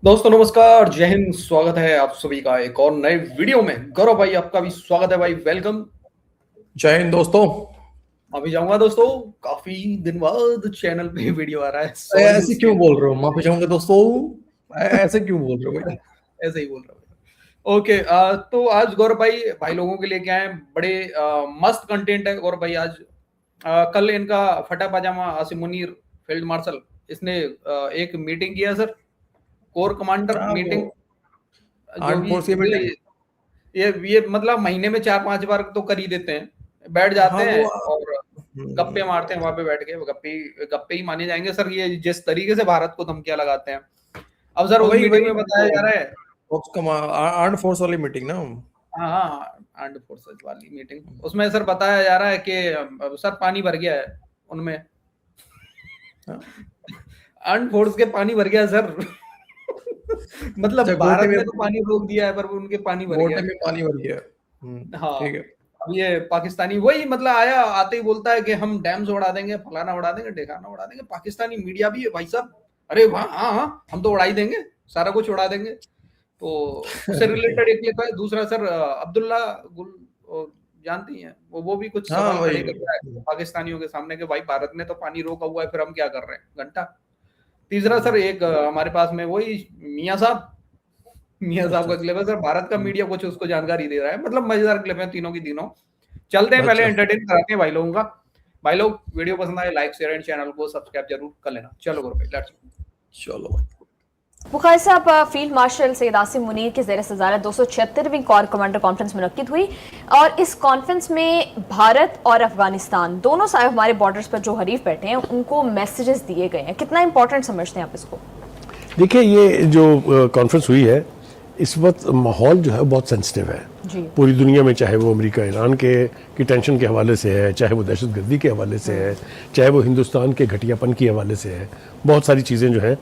दोस्तों नमस्कार, जय हिंद। स्वागत है आप सभी का एक और नए वीडियो में। गौरव भाई आपका भी स्वागत है भाई, वेलकम। जय हिंद दोस्तों। अभी जाऊंगा दोस्तों, काफी दिन बाद चैनल पे वीडियो आ रहा है, सॉरी ऐसे उसके क्यों लिए। बोल रहे हो? माफी चाहूंगा दोस्तों। ऐसे क्यों बोल रहे हो भाई? ऐसे ही बोल रहा हूँ। ओके, तो आज गौरव भाई भाई लोगों के लिए क्या है, बड़े मस्त कंटेंट है गौरव भाई आज। कल इनका फटा पाजामा आसिम मुनीर फील्ड मार्शल, इसने एक मीटिंग किया सर, कोर कमांडर हाँ, वो मीटिंग। जो आर्म भी फोर्स की मीटिंग। ये मतलब महीने में 4-5 बार तो कर ही देते हैं, बैठ हाँ जाते वो हैं और गप्पे मारते हैं वहां पे बैठ के। गप्पे गप्पे ही माने जाएंगे सर, ये जिस तरीके से भारत को धमकियां लगाते हैं। अब सर उस वही मीटिंग वही में बताया वो जा रहा है। आर्म फोर्स वाली मीटिंग ना। हाँ हाँ, आर्म्ड फोर्सेज वाली मीटिंग, उसमें सर बताया जा रहा है कि सर पानी भर गया है उनमें। हाँ, आर्म्ड फोर्स के पानी भर गया है सर। अच्छा, मतलब गोटे भारत में ने तो पानी रोक दिया है, पर उनके पानी भर गया गोटे है। में पानी भर गया। हाँ, ठीक है। अब ये पाकिस्तानी वही मतलब आया, आते ही बोलता है कि हम डैम्स उड़ा देंगे, फलाना उड़ा देंगे, ढिकाना उड़ा देंगे। पाकिस्तानी मीडिया भी है भाई साहब, अरे वाह, हाँ हाँ हम तो उड़ा ही देंगे, सारा कुछ उड़ा देंगे। तो उससे रिलेटेड एक क्लिप है। दूसरा सर अब्दुल्ला गुल, जानती हैं वो भी कुछ हाँ सवाल वही खड़े कर रहा है पाकिस्तानियों के सामने कि भाई भारत ने तो पानी रोका हुआ है, फिर हम क्या कर रहे हैं घंटा। तीसरा सर एक हमारे पास में वही मियाँ साहब अच्छा का अच्छा। क्लिप है सर, भारत का मीडिया कुछ उसको जानकारी दे रहा है। मतलब मजेदार क्लिप है तीनों की तीनों। चलते हैं, पहले अच्छा एंटरटेन कराते हैं भाई लोगों का। भाई लोग वीडियो पसंद आए लाइक शेयर एंड चैनल को सब्सक्राइब जरूर कर लेना। चलो गुरु भाई, लेट्स। चलो भाई। बुखारी साहब, फील्ड मार्शल सैयद आसिम मुनीर की ज़ेर सदारत 276वीं कोर कमांडर कॉन्फ्रेंस मुनक्किद हुई और इस कॉन्फ्रेंस में भारत और अफगानिस्तान दोनों साहब हमारे बॉर्डर्स पर जो हरीफ बैठे हैं उनको मैसेजेस दिए गए हैं। कितना इंपॉर्टेंट समझते हैं आप इसको? देखिए, ये जो कॉन्फ्रेंस हुई है, इस वक्त माहौल जो है बहुत सेंसिटिव है जी। पूरी दुनिया में। चाहे वो अमेरिका ईरान के की टेंशन के हवाले से है, चाहे वो दहशतगर्दी के हवाले से है, चाहे वो हिंदुस्तान के घटियापन के हवाले से है। बहुत सारी चीज़ें जो हैं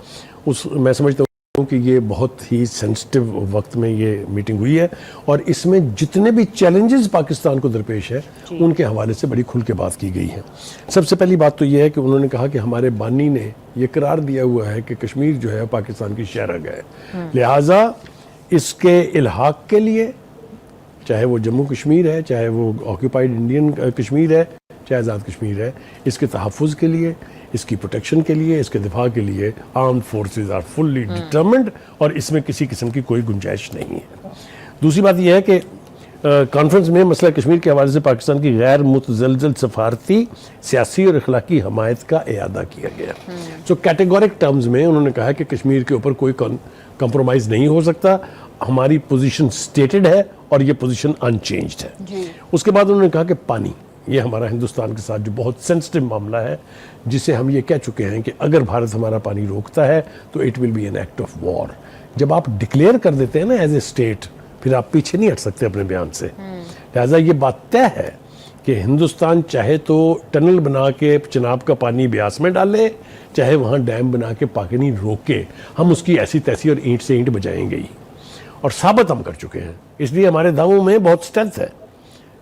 उस मैं समझता हूँ कि ये बहुत ही सेंसिटिव वक्त में ये मीटिंग हुई है। और इसमें जितने भी चैलेंजेस पाकिस्तान को दरपेश है उनके हवाले से बड़ी खुल के बात की गई है। सबसे पहली बात तो ये है कि उन्होंने कहा कि हमारे बानी ने ये करार दिया हुआ है कि कश्मीर जो है पाकिस्तान की शहरग है, लिहाजा इसके इल्हाक के लिए, चाहे वो जम्मू कश्मीर है, चाहे वो ऑक्यूपाइड इंडियन कश्मीर है, चाहे आज़ाद कश्मीर है, इसके तहफ़्फ़ुज़ के लिए, इसकी प्रोटेक्शन के लिए, इसके दिफा के लिए armed forces are fully determined और इसमें किसी किस्म की कोई गुंजाइश नहीं है। दूसरी बात यह है कि कॉन्फ्रेंस में मसला कश्मीर के हवाले से पाकिस्तान की गैर मुतज़लज़ल सफारती, सियासी और अखलाकी हमायत का इयादा किया गया। सो कैटेगोरिक टर्म्स में उन्होंने कहा कि कश्मीर के ऊपर कोई कंप्रोमाइज़ नहीं हो सकता, हमारी पोजीशन स्टेटेड है और ये पोजीशन अनचेंज्ड है। उसके बाद उन्होंने कहा कि पानी, ये हमारा हिंदुस्तान के साथ जो बहुत सेंसिटिव मामला है, जिसे हम ये कह चुके हैं कि अगर भारत हमारा पानी रोकता है तो it will be an act of war. जब आप डिक्लेयर कर देते हैं ना एज ए स्टेट, फिर आप पीछे नहीं हट सकते अपने बयान से। लिहाजा ये बात तय है कि हिंदुस्तान चाहे तो टनल बना के चिनाब का पानी ब्यास में डाले, चाहे वहाँ डैम बना के पानी रोके, हम उसकी ऐसी तैसी और ईंट से ईंट बजाएंगे ही। और साबित हम कर चुके हैं, इसलिए हमारे दावों में बहुत स्ट्रेंथ है।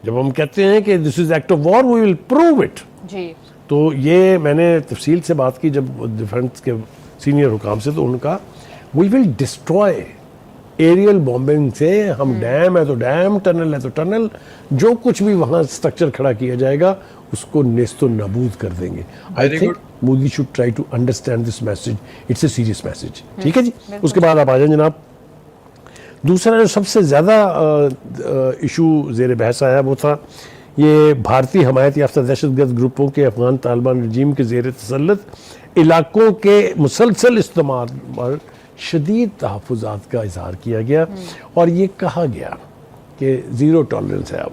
जब हम कहते हैं कि this is act of war, we will prove it. जी। तो ये मैंने तफसील से बात की जब डिफेंस के सीनियर हुकाम से, तो उनका we will destroy aerial bombing से। हम डैम है तो डैम, टनल है तो टनल, जो कुछ भी वहाँ स्ट्रक्चर खड़ा किया जाएगा उसको नेस्तो नाबूद कर देंगे। I Very think good. Modi should try to understand this message, it's a serious message. ठीक है जी। उसके बाद आप आ जाए जनाब। दूसरा जो सबसे ज़्यादा इशू ज़ेर बहस आया वो था ये भारतीय हमायत याफ्ता दहशतगर्द ग्रुपों के अफगान तालिबान रजीम के ज़ेर तसल्लुत इलाकों के मुसलसल इस्तेमाल पर शदीद तहफ़्फ़ुज़ात का इजहार किया गया और ये कहा गया कि ज़ीरो टॉलरेंस है।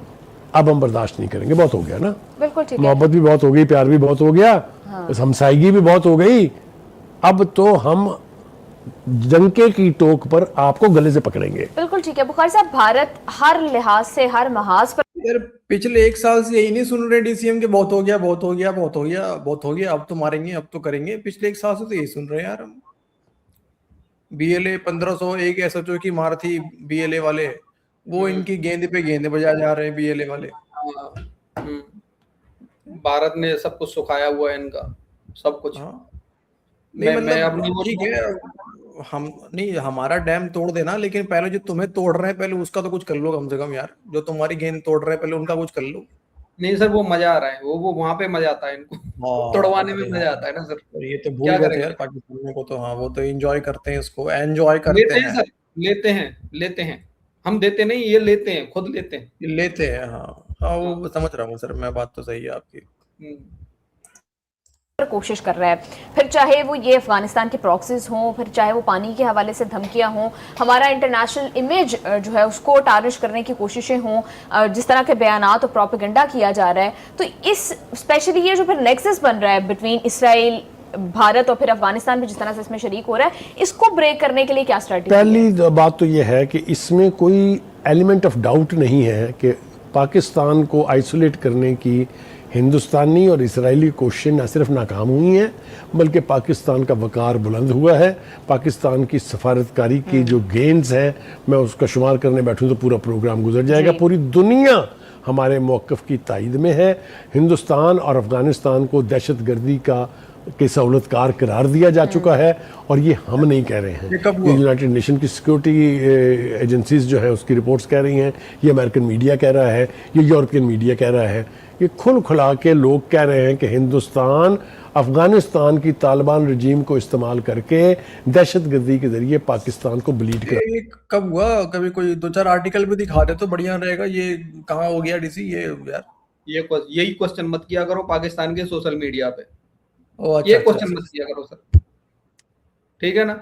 अब हम बर्दाश्त नहीं करेंगे, बहुत हो गया ना। बिल्कुल ठीक है। मोहब्बत भी बहुत हो गई, प्यार भी बहुत हो गया, बस हमसायगी भी बहुत हो गई। अब तो हम डंके की टोक पर आपको गले से पकड़ेंगे। बिल्कुल ठीक है बुखारी साहब, भारत हर लिहाज से, हर महाज पर यार पिछले एक साल से यही नहीं सुन रहे डीसीएम के बहुत हो गया, बहुत हो गया, बहुत हो गया, बहुत हो गया, अब तो मारेंगे, अब तो करेंगे। पिछले एक साल से तो यही सुन रहे हैं यार हम। बीएलए 1500 एक एसएचओ की मार थी, बीएलए वाले वो इनकी गेंद पे गेंद बजा जा रहे हैं बीएलए वाले। हाँ, भारत ने सब कुछ सुखाया हुआ है इनका, सब कुछ। हाँ नहीं मैं मतलब अपनी वो ठीक है, हम नहीं, हमारा डैम तोड़ देना, लेकिन पहले जो तुम्हें तोड़ रहे हैं पहले उसका तो कुछ कर लो कम से कम यार। जो तुम्हारी गेंद तोड़ रहे हैं पहले उनका कुछ कर लो। नहीं सर, वो मजा आ रहा है, वो वहां पे मजा आता है इनको हाँ तोड़वाने में अरे हाँ, मजा आता है ना सर। और ये तो भूल क्या गए थे यार करेंगे, पाकिस्तानियों को तो। हाँ वो तो एंजॉय करते हैं, इसको एंजॉय करते लेते हैं हैं। सर, लेते हैं, लेते हैं। हम देते नहीं, ये लेते हैं, खुद लेते हैं। ये लेते हैं हाँ। हाँ हाँ। वो समझ रहा हूँ सर मैं, बात तो सही है आपकी। हम्म। कोशिश कर रहा है, फिर चाहे वो ये अफगानिस्तान के प्रॉक्सीज हों, फिर चाहे वो पानी के हवाले से धमकियां हों, हमारा इंटरनेशनल इमेज जो है उसको टारनिश करने की कोशिशें हों, जिस तरह के बयानात और प्रोपेगेंडा किया जा रहा है, तो इस स्पेशली ये जो फिर नेक्सस बन रहा है बिटवीन इसराइल, भारत और फिर अफगानिस्तान भी जिस तरह से इसमें शरीक हो रहा है, इसको ब्रेक करने के लिए क्या स्ट्रेटजी है? पहली बात तो यह है कि इसमें कोई एलिमेंट ऑफ डाउट नहीं है कि पाकिस्तान को आइसोलेट करने की हिंदुस्तानी और इजरायली कोशिशें न सिर्फ नाकाम हुई हैं, बल्कि पाकिस्तान का वकार बुलंद हुआ है। पाकिस्तान की सफारतकारी की जो गेंस हैं, मैं उसका शुमार करने बैठूं तो पूरा प्रोग्राम गुजर जाएगा। पूरी दुनिया हमारे मौक़िफ़ की तायद में है। हिंदुस्तान और अफ़गानिस्तान को दहशतगर्दी के सहूलतकार करार दिया जा चुका है, और ये हम नहीं कह रहे हैं, ये यूनाइटेड नेशन की सिक्योरिटी एजेंसीज जो है उसकी रिपोर्ट्स कह रही हैं, ये अमेरिकन मीडिया कह रहा है, ये यूरोपियन मीडिया कह रहा है, ये खुल खुला के लोग कह रहे हैं कि हिंदुस्तान अफगानिस्तान की तालिबान रजीम को इस्तेमाल करके दहशतगर्दी के जरिए पाकिस्तान को ब्लीड कर। ये कब हुआ? कभी कोई 2-4 आर्टिकल भी दिखा दे तो बढ़िया रहेगा। ये कहाँ हो गया डीसी ये यार? यही क्वेश्चन मत किया करो पाकिस्तान के सोशल मीडिया पे, ओ अच्छा ये अच्छा क्वेश्चन अच्छा। मत किया करो सर, ठीक है ना?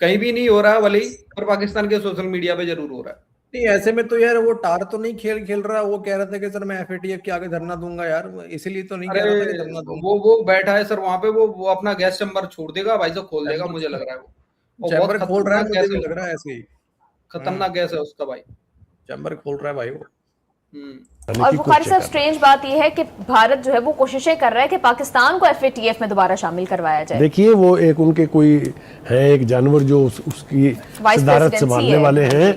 कहीं भी नहीं हो रहा है भले ही, पर पाकिस्तान के सोशल मीडिया पे जरूर हो रहा है। नहीं ऐसे में तो यार वो टार तो नहीं खेल रहा। वो कह रहा था कि सर मैं एफएटीएफ के आगे धरना दूंगा यार, इसीलिए तो नहीं अरे कह रहा था कि धरना दूंगा। वो बैठा है सर वहां पे, वो अपना गैस चैम्बर छोड़ देगा भाई, से खोल देगा मुझे लग रहा है वो। और बहुत चैम्बर खोल रहा है, खतरनाक मुझे गैस भी है लग रहा उसका, है ऐसे ही। खतरनाक गैस है उसका भाई। चैम्बर खोल रहा है भाई वो। और बुखारी साहब, स्ट्रेंज बात यह है कि भारत जो है वो कोशिशें कर रहा है कि पाकिस्तान को एफएटीएफ में दोबारा शामिल करवाया जाए। देखिए वो एक उनके कोई है एक जानवर जो उसकी सदारत संभालने वाले हैं।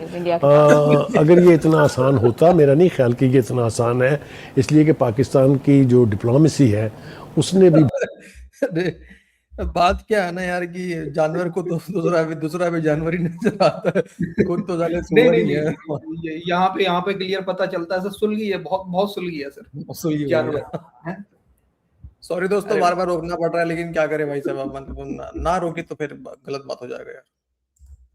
अगर ये इतना आसान होता, मेरा नहीं ख्याल कि ये इतना आसान है, इसलिए कि पाकिस्तान की जो डिप्लोमेसी है उसने भी बात क्या है ना यार कि जानवर को तो दूसरा भी जानवर ही नजर आता है, खुद तो जाने नहीं सुअर नहीं ही है। नहीं, यहाँ पे क्लियर पता चलता है सर, सुलगी है, बहुत बहुत सुलगी है सर सुई जानवर है। सॉरी दोस्तों, बार बार रोकना पड़ रहा है, लेकिन क्या करें भाई साहब, मतलब ना रोके तो फिर गलत बात हो जाएगा यार।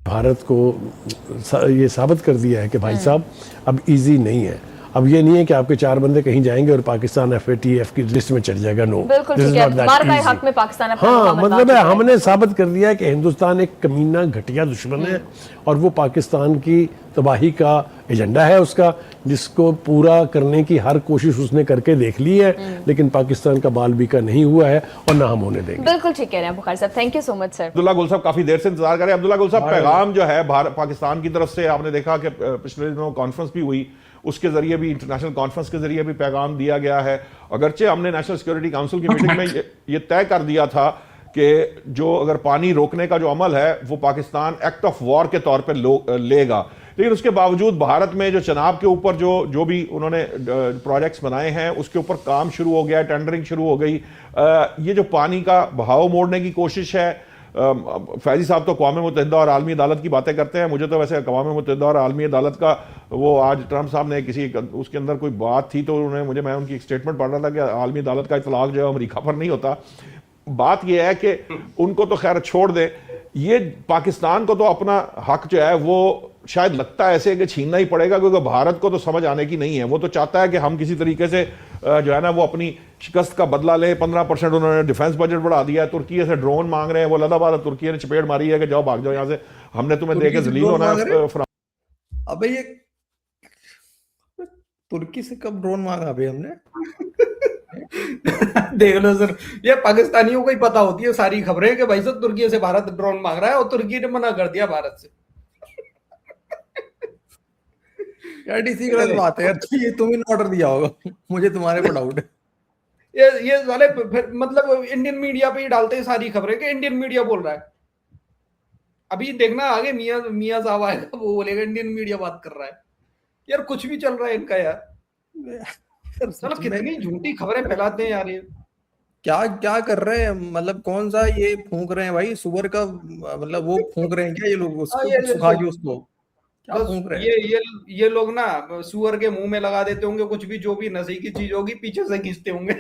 भारत को ये साबित कर दिया है कि भाई साहब अब इजी नहीं है। अब ये नहीं है कि आपके 4 बंदे कहीं जाएंगे और पाकिस्तान एफएटीएफ की लिस्ट में चढ़ जाएगा। नो, बिल्कुल ठीक है, हमारे हक में पाकिस्तान अपना हाँ, मुकम्मल मतलब बात है हमने साबित कर दिया है कि हिंदुस्तान एक कमीना घटिया दुश्मन है, और वो पाकिस्तान की तबाही का एजेंडा है उसका, जिसको पूरा करने की हर कोशिश उसने करके देख ली है, लेकिन पाकिस्तान का बाल बीका नहीं हुआ है और ना हम होने देंगे। बिल्कुल ठीक कह रहे हैं बुखारी साहब, thank you so much sir. Abdullah गुल साहब काफी देर से इंतजार कर रहे हैं। अब्दुल्ला गुल साहब, पैगाम जो है भारत पाकिस्तान की तरफ से, आपने देखा कि पिछले दिनों कॉन्फ्रेंस भी हुई, उसके जरिए भी, इंटरनेशनल कॉन्फ्रेंस के जरिए भी पैगाम दिया गया है। अगरचे हमने नेशनल सिक्योरिटी काउंसिल की मीटिंग में ये तय कर दिया था कि जो अगर पानी रोकने का जो अमल है वो पाकिस्तान एक्ट ऑफ वॉर के तौर पर लेगा, लेकिन उसके बावजूद भारत में जो चनाब के ऊपर जो भी उन्होंने प्रोजेक्ट्स बनाए हैं उसके ऊपर काम शुरू हो गया, टेंडरिंग शुरू हो गई। ये जो पानी का बहाव मोड़ने की कोशिश है, फैजी साहब तो अक़वाम मुत्तहिदा और आलमी अदालत की बातें करते हैं, मुझे तो वैसे अक़वाम मुत्तहिदा और आलमी अदालत का वो आज ट्रंप साहब ने किसी उसके अंदर कोई बात थी तो उन्होंने मैं उनकी एक स्टेटमेंट पढ़ रहा था कि आलमी अदालत का इतलाक जो है अमेरिका पर नहीं होता। बात यह है कि उनको तो खैर छोड़ दें, ये पाकिस्तान को तो अपना हक जो है वो शायद लगता है ऐसे कि छीनना ही पड़ेगा, क्योंकि भारत को तो समझ आने की नहीं है। वो तो चाहता है कि हम किसी तरीके से जो है ना वो अपनी शिकस्त का बदला ले। 15% उन्होंने डिफेंस बजट बढ़ा दिया है, तुर्की से ड्रोन मांग रहे हैं, वो लदाबाद तुर्की ने चपेट मारी है कि जाओ भाग जाओ यहाँ से, हमने तुम्हें देके जलील होना है। अबे ये तुर्की से कब ड्रोन मांगा अभी हमने? देख लो सर, ये पाकिस्तानियों को ही पता होती है सारी खबरें कि भाई साहब तुर्की से भारत ड्रोन मांग रहा है और तुर्की ने मना कर दिया भारत से। यार डीसी गलत बात है यार, तो ये तुम ही ने ऑर्डर दिया होगा, मुझे तुम्हारे पर डाउट है। ये वाले मतलब इंडियन मीडिया पे ही डालते हैं सारी खबरें कि इंडियन मीडिया बोल रहा है। अभी देखना आगे मियां साहब आएगा, वो बोलेगा इंडियन मीडिया बात कर रहा है। यार कुछ भी चल रहा है इनका यार, साला कितनी झूठी खबरें फैलाते हैं यार ये। क्या क्या कर रहे हैं, मतलब कौन सा ये फूंक रहे हैं भाई, सुअर का मतलब वो फूंक रहे हैं क्या ये लोग, हाँ, उसको सुखा के उसको क्या बस फूंक रहे हैं? ये लोग ना सुअर के मुंह में लगा देते होंगे कुछ भी, जो भी नशे की चीज होगी पीछे से खींचते होंगे।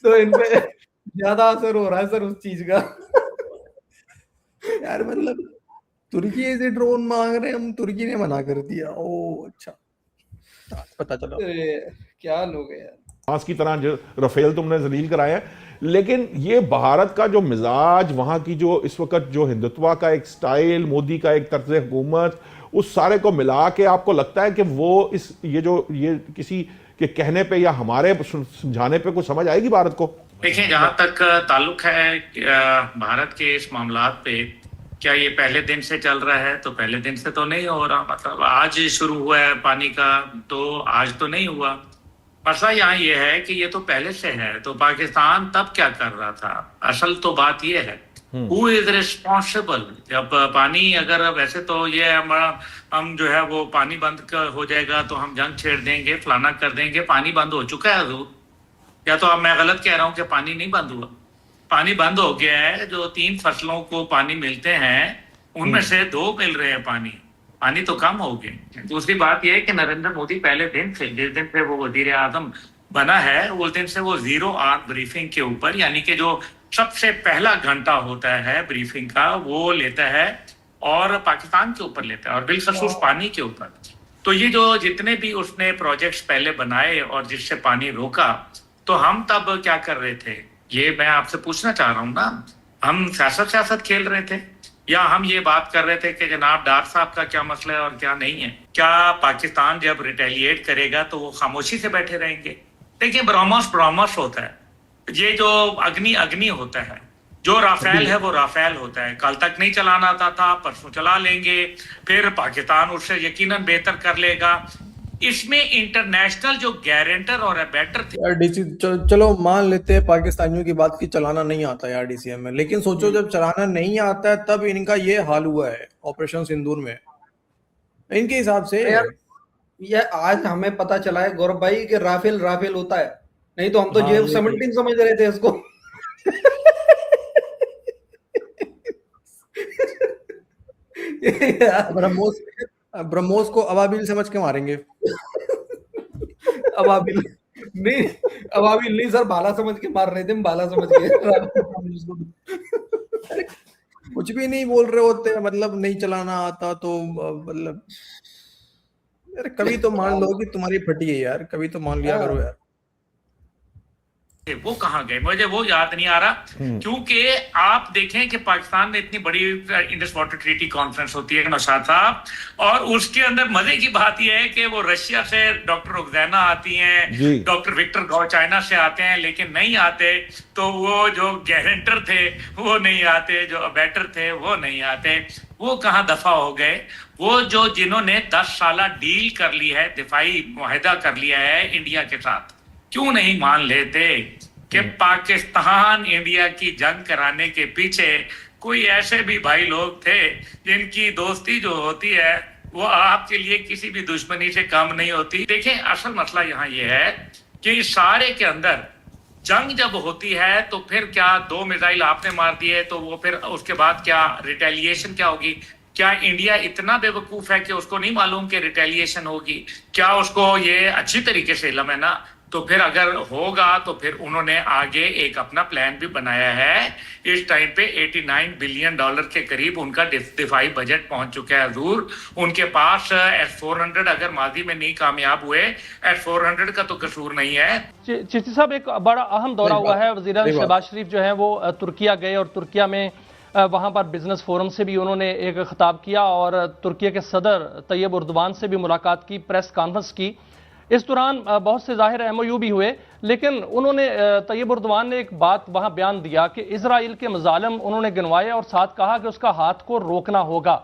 तो इन पे ज्यादा असर हो रहा है सर उस चीज का। यार मतलब तुर्की से ड्रोन मांग रहे हैं हम, तुर्की ने मना कर दिया, ओ अच्छा, आज पता चला। क्या लोग है यार। फ्रांस की तरह जो रफेल तुमने जलील कराए हैं, लेकिन ये भारत का जो मिजाज, वहां की जो इस वक्त जो हिंदुत्व का एक स्टाइल, मोदी का एक तर्ज हुकूमत, उस सारे को मिला के आपको लगता है कि वो ये किसी के कहने पे या हमारे समझाने पे कुछ समझ आएगी भारत को? देखिए, जहां तक ताल्लुक है भारत के इस मामलात पे, क्या ये पहले दिन से चल रहा है? तो पहले दिन से तो नहीं हो रहा, मतलब आज शुरू हुआ है पानी का, तो आज तो नहीं हुआ। मसला यहाँ ये है कि ये तो पहले से है, तो पाकिस्तान तब क्या कर रहा था? असल तो बात ये है, हु इज रिस्पॉन्सिबल? जब पानी, अगर वैसे तो ये हम जो है वो पानी बंद हो जाएगा तो हम जंग छेड़ देंगे, फलाना कर देंगे। पानी बंद हो चुका है हजूर, या तो अब मैं गलत कह रहा हूं कि पानी नहीं बंद हुआ? पानी बंद हो गया है। जो 3 फसलों को पानी मिलते हैं उनमें से 2 मिल रहे हैं पानी तो कम हो गए। दूसरी बात यह है कि नरेंद्र मोदी पहले दिन से, जिस दिन से वो वजीर आजम बना है, उस दिन से वो 0 आवर ब्रीफिंग के ऊपर, यानी कि जो सबसे पहला घंटा होता है ब्रीफिंग का, वो लेता है और पाकिस्तान के ऊपर लेता है, और बिलखसूस पानी के ऊपर। तो ये जो जितने भी उसने प्रोजेक्ट्स पहले बनाए और जिससे पानी रोका, तो हम तब क्या कर रहे थे? ये मैं आपसे पूछना चाह रहा हूँ ना। हम सियासत खेल रहे थे, या हम ये बात कर रहे थे कि जनाब डार साहब का क्या मसला है और क्या नहीं है? क्या पाकिस्तान जब रिटेलिएट करेगा तो वो खामोशी से बैठे रहेंगे? देखिए, ब्रह्मोस होता है, ये जो अग्नि होता है, जो राफेल है वो राफेल होता है। कल तक नहीं चलाना आता था, परसों चला लेंगे, फिर पाकिस्तान उससे यकीनन बेहतर कर लेगा। इसमें इंटरनेशनल जो गारंटर और अबेटर थे। यार डीसी चलो मान लेते हैं पाकिस्तानियों की बात की चलाना नहीं आता यार डीसीएम में, लेकिन सोचो जब चलाना नहीं आता है तब इनका ये हाल हुआ है ऑपरेशन सिंदूर में, इनके हिसाब से। यार ये आज हमें पता चला है गौरव भाई कि राफेल होता है, नहीं तो हम तो जेफ 17 समझ रहे थे इसको। ब्रह्मोस को अबाबिल समझ के मारेंगे। अबाबिल नहीं सर, भाला समझ के मार रहे थे हम, भाला समझ के। कुछ भी नहीं बोल रहे होते, मतलब नहीं चलाना आता तो मतलब यार कभी तो मान लो कि तुम्हारी फटी है यार, कभी तो मान लिया करो यार। वो कहाँ गए, मुझे वो याद नहीं आ रहा। क्योंकि आप देखें कि पाकिस्तान में इतनी बड़ी इंडस वाटर ट्रीटी कॉन्फ्रेंस होती है नौशाद साहब, और उसके अंदर मजे की बात यह है कि वो रशिया से डॉक्टर रुखसैना आती हैं, डॉक्टर विक्टर गौ चाइना से आते हैं, लेकिन नहीं आते तो वो जो गारंटर थे वो नहीं आते, जो अबेटर थे वो नहीं आते। वो कहाँ दफा हो गए? वो जो जिन्होंने 10 साल डील कर ली है, दिफाई मुआहिदा कर लिया है इंडिया के साथ, क्यों नहीं मान लेते कि पाकिस्तान इंडिया की जंग कराने के पीछे कोई ऐसे भी भाई लोग थे जिनकी दोस्ती जो होती है वो आपके लिए किसी भी दुश्मनी से कम नहीं होती। देखें, असल मसला यहाँ ये है कि सारे के अंदर जंग जब होती है तो फिर क्या 2 मिसाइल आपने मार दिए तो वो फिर उसके बाद क्या रिटेलिएशन क्या होगी? क्या इंडिया इतना बेवकूफ है कि उसको नहीं मालूम कि रिटेलिएशन होगी? क्या उसको ये अच्छी तरीके से इल्म है ना? तो फिर अगर होगा तो फिर उन्होंने आगे एक अपना प्लान भी बनाया है। इस टाइम पे $89 बिलियन के करीब उनका दिफाई बजट पहुंच चुका है हजूर। उनके पास S-400 अगर माजी में नहीं कामयाब हुए, S-400 का तो कसूर नहीं है। चिश्ती साहब, एक बड़ा अहम दौरा हुआ है, वज़ीर शहबाज शरीफ जो है वो तुर्किया गए और तुर्किया में वहाँ पर बिजनेस फोरम से भी उन्होंने एक खिताब किया और तुर्किया के सदर तैयब उर्दवान से भी मुलाकात की, प्रेस कॉन्फ्रेंस की। इस दौरान बहुत से जाहिर MOU भी हुए, लेकिन उन्होंने तैयब उर्दवान ने एक बात वहाँ बयान दिया कि इजराइल के मजालिम उन्होंने गिनवाए और साथ कहा कि उसका हाथ को रोकना होगा।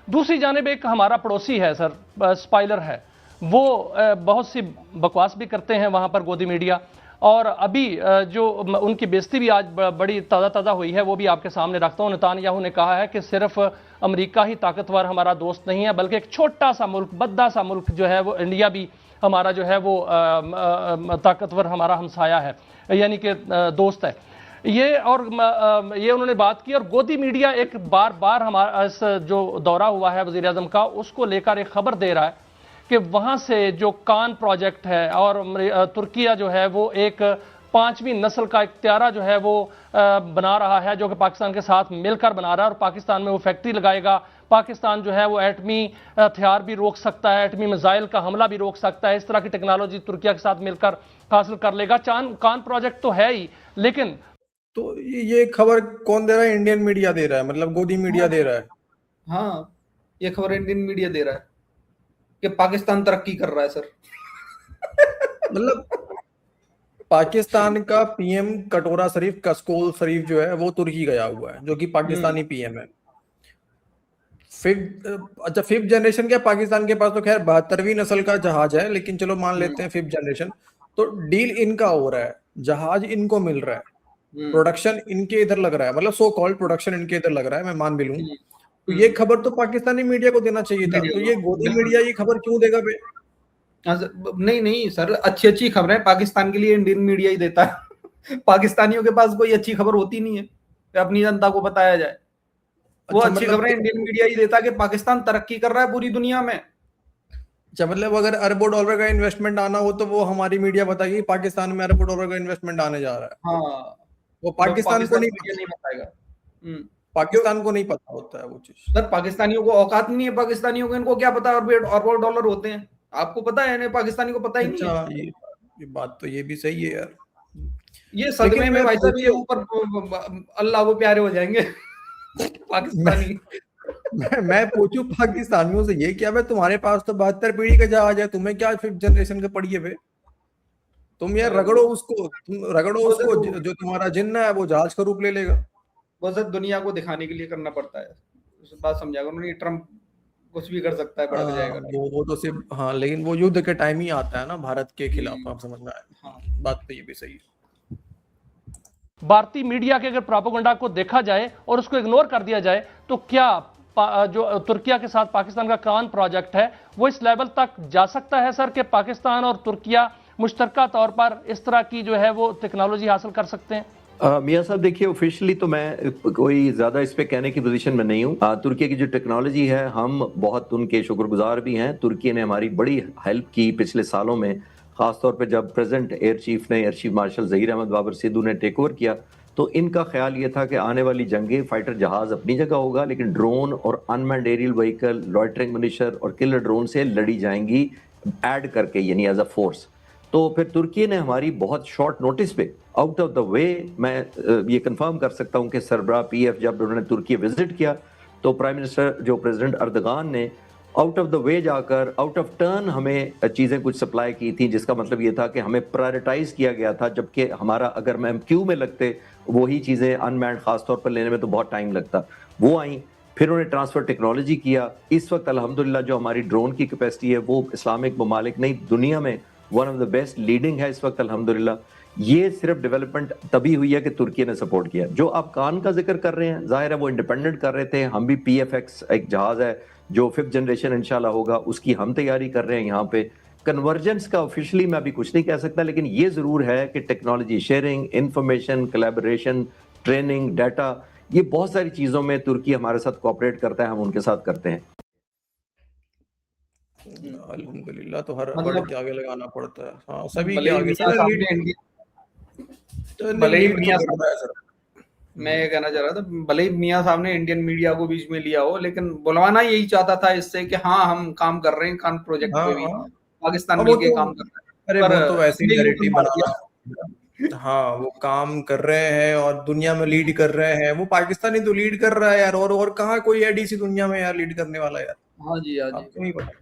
दूसरी जानिब एक हमारा पड़ोसी है सर, स्पाइलर है, वो बहुत सी बकवास भी करते हैं वहाँ पर गोदी मीडिया, और अभी जो उनकी बेइज्जती भी आज बड़ी ताज़ा हुई है वो भी आपके सामने रखता हूँ। नेतान्याहू ने कहा है कि सिर्फ अमेरिका ही ताकतवर हमारा दोस्त नहीं है, बल्कि एक छोटा सा मुल्क, बद्दा सा मुल्क जो है वो इंडिया भी हमारा जो है वो ताकतवर हमारा हमसाया है, यानी कि दोस्त है ये। और ये उन्होंने बात की। और गोदी मीडिया एक बार हमारा इस जो दौरा हुआ है वज़ीर आज़म का, उसको लेकर एक खबर दे रहा है कि वहां से जो कान प्रोजेक्ट है और तुर्किया जो है वो एक 5वीं नस्ल का एक त्यारा जो है वो बना रहा है, जो कि पाकिस्तान के साथ मिलकर बना रहा है, और पाकिस्तान में वो फैक्ट्री लगाएगा। पाकिस्तान जो है वो एटमी हथियार भी रोक सकता है, एटमी मिसाइल का हमला भी रोक सकता है। इस तरह की टेक्नोलॉजी तुर्किया के साथ मिलकर हासिल कर लेगा। कान प्रोजेक्ट तो है ही, लेकिन तो ये खबर कौन दे रहा है? इंडियन मीडिया दे रहा है, मतलब गोदी मीडिया दे रहा है। हाँ, ये खबर इंडियन मीडिया दे रहा है कि पाकिस्तान तरक्की कर रहा है सर। मतलब पाकिस्तान का पीएम कटोरा शरीफ, कसकोल शरीफ जो है वो तुर्की गया हुआ है, जो कि पाकिस्तानी पीएम है। फिफ्थ जनरेशन क्या, पाकिस्तान के पास तो खैर 72वीं नस्ल का जहाज है, लेकिन चलो मान लेते हैं फिफ्थ जनरेशन। तो डील इनका हो रहा है, जहाज इनको मिल रहा है, प्रोडक्शन इनके इधर लग रहा है, मतलब सो कॉल्ड प्रोडक्शन इनके इधर लग रहा है, मैं मान भी लूं। तो ये खबर तो पाकिस्तानी मीडिया को देना चाहिए था, तो ये गोदी मीडिया ये खबर क्यों देगा बे? नहीं सर, अच्छी खबरें पाकिस्तान के लिए इंडियन मीडिया ही देता है। पाकिस्तानियों के पास कोई अच्छी खबर होती नहीं है कि अपनी जनता को बताया जाए। वो अच्छा, अच्छी मतलब खबरें इंडियन मीडिया ही देता है कि पाकिस्तान तरक्की कर रहा है पूरी दुनिया में। अच्छा, मतलब अगर अरबों डॉलर का इन्वेस्टमेंट आना हो तो वो हमारी मीडिया बताएगी पाकिस्तान में अरबों डॉलर का इन्वेस्टमेंट आने जा रहा है। हाँ, वो पाकिस्तान को नहीं बताएगा। पाकिस्तान को नहीं पता होता है वो चीज। सर पाकिस्तानियों को औकात नहीं है, पाकिस्तानियों को, इनको क्या पता अरबों डॉलर होते हैं? आपको पता है? इन्हें पाकिस्तानी को पता ही नहीं है। अच्छा, ये बात तो ये भी सही है यार। ये सदमे में भाई साहब ये ऊपर अल्लाह को प्यारे हो जाएंगे पाकिस्तानी। मैं पूछूं पाकिस्तानियों से, ये क्या भाई तुम्हारे पास तो 72 पीढ़ी का जहाज है, तुम्हें क्या फिफ्थ जनरेशन का पड़ी है बे? तुम यार रगड़ो उसको, जो तुम्हारा जिन्ना है वो जहाज का रूप ले लेगा। वो सब दुनिया को दिखाने के लिए करना पड़ता है, उस बात समझा करो। नहीं, ट्रम्प कुछ भी कर सकता है, भड़क जाएगा। वो तो सिर्फ हाँ, लेकिन वो युद्ध के टाइम ही आता है ना भारत के खिलाफ, आप समझ में आए। हाँ, बात तो ये भी सही है। भारतीय मीडिया के अगर प्रोपेगेंडा को देखा जाए और उसको इग्नोर कर दिया जाए तो क्या जो तुर्किया के साथ पाकिस्तान का कान प्रोजेक्ट है वो इस लेवल तक जा सकता है सर कि पाकिस्तान और तुर्किया मुश्तरका तौर पर इस तरह की जो है वो टेक्नोलॉजी हासिल कर सकते हैं? मियाँ साहब देखिए, ऑफिशियली तो मैं कोई ज़्यादा इस पे कहने की पोजीशन में नहीं हूँ। तुर्की की जो टेक्नोलॉजी है, हम बहुत उनके शुक्रगुजार भी हैं। तुर्की ने हमारी बड़ी हेल्प की पिछले सालों में, ख़ासतौर पे जब प्रेजेंट एयर चीफ ने, air chief marshal Zaheer Ahmed Babar Sidhu ने टेक ओवर किया, तो इनका ख्याल ये था कि आने वाली जंगें फाइटर जहाज़ अपनी जगह होगा, लेकिन ड्रोन और unmanned aerial vehicle, loitering militia और किलर ड्रोन से लड़ी जाएंगी ऐड करके, यानी एज अ फोर्स। तो फिर तुर्की ने हमारी बहुत शॉर्ट नोटिस पे, आउट ऑफ द वे, मैं ये कंफर्म कर सकता हूँ कि सरबराह पीएफ जब उन्होंने तुर्की विजिट किया तो प्राइम मिनिस्टर जो प्रेसिडेंट अर्दगान ने आउट ऑफ द वे जाकर आउट ऑफ टर्न हमें चीज़ें कुछ सप्लाई की थी, जिसका मतलब ये था कि हमें प्रायोरिटाइज किया गया था, जबकि हमारा अगर मैं क्यू में लगते वही चीज़ें अनमैन्ड खासतौर पर लेने में तो बहुत टाइम लगता। वो आई, फिर उन्हें ट्रांसफ़र टेक्नोलॉजी किया। इस वक्त अल्हम्दुलिल्लाह जो हमारी ड्रोन की कैपेसिटी है वो इस्लामिक ममालिक नहीं, दुनिया में one of the best leading है इस वक्त अल्हम्दुलिल्लाह। ये सिर्फ डेवलपमेंट तभी हुई है कि तुर्की ने सपोर्ट किया। जो आप कान का जिक्र कर रहे हैं, जाहिर है वो इंडिपेंडेंट कर रहे थे। हम भी PFX एक जहाज है जो फिफ्थ जनरेशन इंशाल्लाह होगा, उसकी हम तैयारी कर रहे हैं यहाँ पे। कन्वर्जेंस का ऑफिशियली मैं अभी कुछ नहीं कह सकता, लेकिन ये जरूर है कि technology sharing, information, collaboration, training, data, ये बहुत सारी चीजों में तुर्की हमारे साथ कोऑपरेट करता है, हम उनके साथ करते हैं। अल्हम्दुलिल्लाह, तो हर मतलब वर्ड के आगे लगाना पड़ता है। हाँ, सभी के भले ही आगे मियां साहब मैं ये कहना चाह रहा था, भले ही मियां साहब ने इंडियन मीडिया को बीच में लिया हो, लेकिन बुलवाना यही चाहता था इससे कि हाँ हम काम कर रहे हैं, कान प्रोजेक्ट पे भी पाकिस्तान मिलके काम कर रहा है। अरे वो तो वैसे ही नैरेटिव बना, हाँ वो काम कर रहे हैं और दुनिया में लीड कर रहे हैं। वो पाकिस्तानी तो लीड कर रहा है यार, और कहाँ कोई है डीसी दुनिया में यार लीड करने वाला यार। हाँ जी, हाँ जी, आपको नहीं पता।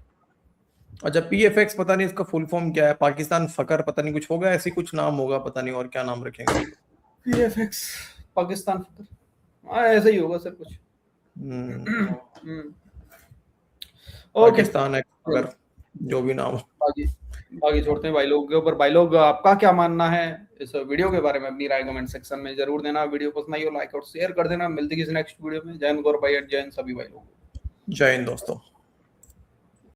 अच्छा, PFX पता नहीं इसका फुल फॉर्म क्या है, पाकिस्तान फकर पता नहीं कुछ होगा, ऐसी कुछ नाम होगा, पता नहीं और क्या नाम रखेंगे। PFX पाकिस्तान फकर, हाँ ऐसा ही होगा सर कुछ। पाकिस्तान है फकर, जो भी नाम हो। बाकी छोड़ते हैं भाई लोगों के ऊपर। भाई लोग आपका क्या मानना है इस वीडियो के बारे में, अपनी राय कमेंट सेक्शन में जरूर देना। वीडियो पसंद आई हो लाइक और शेयर कर देना। मिलते किसी नेक्स्ट वीडियो में। जय हिंद गौरव भाई, जय हिंद सभी भाई लोग। जय हिंद दोस्तों।